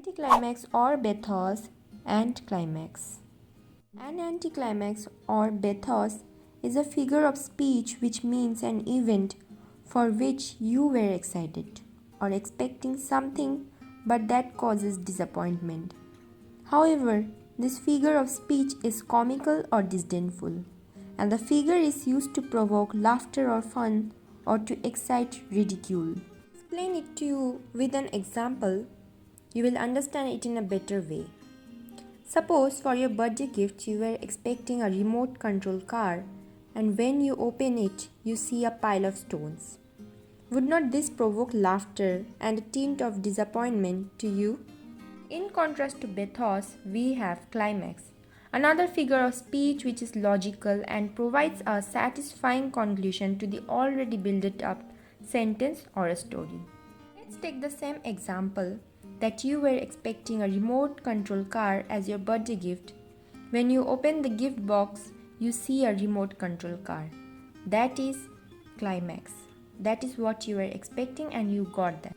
Anticlimax or Bathos and Climax. An anticlimax or bathos is a figure of speech which means an event for which you were excited or expecting something but that causes disappointment. However, this figure of speech is comical or disdainful, and the figure is used to provoke laughter or fun or to excite ridicule. Explain it to you with an example, you will understand it in a better way. Suppose for your birthday gift you were expecting a remote control car and when you open it you see a pile of stones. Would not this provoke laughter and a tint of disappointment to you? In contrast to bathos, we have climax, another figure of speech which is logical and provides a satisfying conclusion to the already built up sentence or a story. Let's take the same example that you were expecting a remote control car as your birthday gift. When you open the gift box, you see a remote control car. That is climax. That is what you were expecting and you got that.